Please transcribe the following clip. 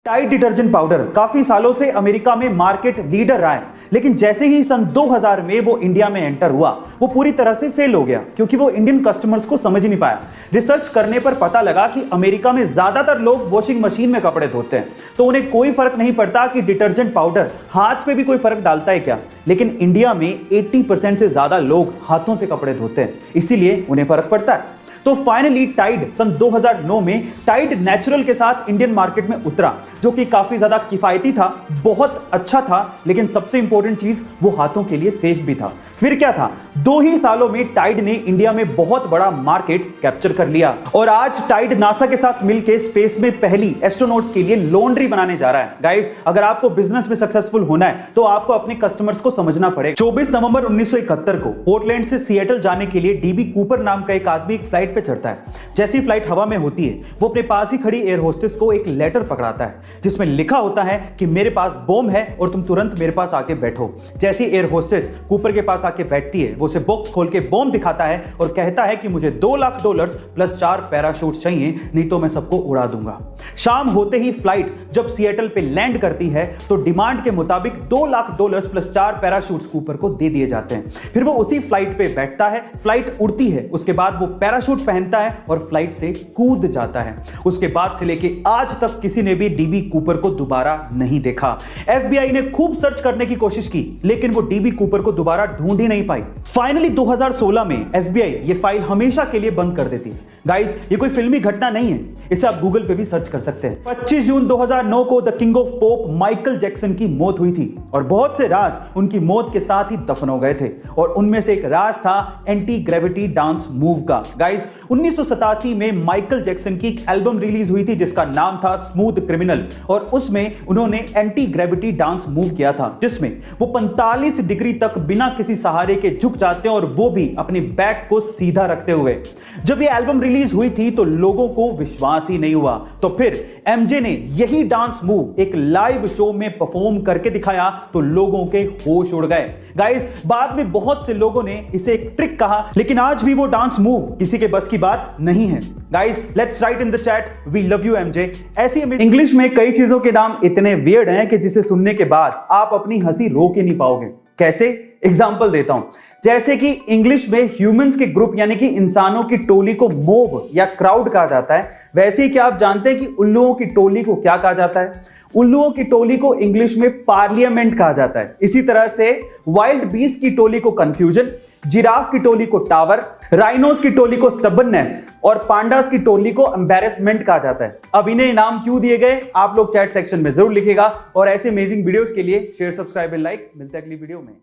Tide detergent powder काफी सालों से अमेरिका में मार्केट लीडर रहा है, लेकिन जैसे ही सन 2000 में वो इंडिया में एंटर हुआ वो पूरी तरह से फेल हो गया क्योंकि वो इंडियन कस्टमर्स को समझ नहीं पाया। रिसर्च करने पर पता लगा कि अमेरिका में ज्यादातर लोग वॉशिंग मशीन में कपड़े धोते हैं, तो उन्हें कोई फर्क नहीं पड़ता कि डिटर्जेंट पाउडर हाथ पे भी कोई फर्क डालता है क्या। लेकिन इंडिया में 80% से ज्यादा लोग हाथों से कपड़े धोते हैं, इसीलिए उन्हें फर्क पड़ता है। तो फाइनली टाइड सन 2009 में टाइड नेचुरल के साथ इंडियन मार्केट में उतरा, जो कि काफी ज्यादा किफायती था, बहुत अच्छा था, लेकिन सबसे इंपॉर्टेंट चीज वो हाथों के लिए सेफ भी था। फिर क्या था, 2 ही सालों में टाइड ने इंडिया में बहुत बड़ा मार्केट कैप्चर कर लिया और आज टाइड नासा के साथ मिलकर स्पेस में पहली एस्ट्रोनॉट्स के लिए लॉन्ड्री बनाने जा रहा है। गाइस, अगर आपको बिजनेस में सक्सेसफुल होना है तो आपको अपने कस्टमर्स को समझना पड़ेगा। 24 नवंबर 1971 को पोर्टलैंड से सिएटल जाने के लिए डीबी कूपर नाम का एक आदमी एक फ्लाइट पे चढ़ता है। जैसी फ्लाइट हवा में होती है, वो अपने पास ही खड़ी एयर होस्टेस को एक लेटर पकड़ाता है जिसमें लिखा होता है कि मेरे पास बॉम्ब है और तुम तुरंत मेरे पास आके बैठो। जैसी एयर होस्टेस कूपर के पास आके बैठती है, वो उसे बॉक्स खोल के बॉम्ब दिखाता है और कहता है कि मुझे $2 लाख प्लस 4 पैराशूट चाहिए, नहीं तो मैं सबको उड़ा दूंगा। शाम होते ही फ्लाइट जब सिएटल पे लैंड करती है तो डिमांड के मुताबिक $2 लाख प्लस 4 पैराशूट्स कूपर को दे दिए जाते हैं। फिर वो उसी फ्लाइट पे बैठता है, फ्लाइट उड़ती है, उसके बाद वो पैराशूट पहनता है और फ्लाइट से कूद जाता है। उसके बाद से लेके आज तक किसी ने भी डीबी कूपर को दोबारा नहीं देखा। एफबीआई ने खूब सर्च करने की कोशिश की, लेकिन वो डीबी कूपर को दोबारा ढूंढ ही नहीं पाई। फाइनली 2016 में एफबीआई ये फाइल हमेशा के लिए बंद कर देती है। गाइस, ये कोई फिल्मी घटना नहीं है, इसे आप गूगल पे भी सर्च कर सकते हैं। 25 जून 2009 को the king of pop Michael Jackson की मौत हुई थी और बहुत से राज उनकी मौत के साथ ही दफन हो गए थे और उनमें से एक राज था एंटी ग्रेविटी डांस मूव का। गाइस, 1987 में माइकल जैक्सन की एक एल्बम रिलीज हुई थी जिसका नाम था स्मूथ क्रिमिनल और उसमें उन्होंने एंटी ग्रेविटी डांस मूव किया था, जिसमें वो 45 डिग्री तक बिना किसी सहारे के झुक जाते हैं और वो भी अपने बैक को सीधा रखते हुए। जब ये एल्बम रिलीज हुई थी तो लोगों को विश्वास ही नहीं हुआ, तो फिर एमजे ने यही डांस मूव एक लाइव शो में परफॉर्म करके दिखाया तो लोगों के होश उड़ गए। गाइस, बाद में बहुत से लोगों ने इसे एक ट्रिक कहा, लेकिन आज भी वो डांस मूव किसी के बस की बात नहीं है। Guys, let's write in the chat we love you MJ. ऐसी इंग्लिश में कई चीजों के नाम इतने वियर्ड हैं कि जिसे सुनने के बाद आप अपनी हंसी रोक ही नहीं पाओगे। कैसे? एग्जाम्पल देता हूं। जैसे कि इंग्लिश में ह्यूमंस के ग्रुप यानी कि इंसानों की टोली को मोब या क्राउड कहा जाता है, वैसे ही क्या आप जानते हैं कि उल्लुओं की टोली को क्या कहा जाता है? उल्लुओं की टोली को इंग्लिश में पार्लियामेंट कहा जाता है। इसी तरह से वाइल्ड बीस्ट की टोली को कंफ्यूजन, जिराफ की टोली को टावर, राइनोस की टोली को स्टबर्ननेस और पांडास की टोली को एम्बैरेसमेंट कहा जाता है। अब इन्हें नाम क्यों दिए गए आप लोग चैट सेक्शन में जरूर लिखिएगा और ऐसे अमेजिंग वीडियोस के लिए शेयर, सब्सक्राइब एंड लाइक। मिलते हैं अगली वीडियो में।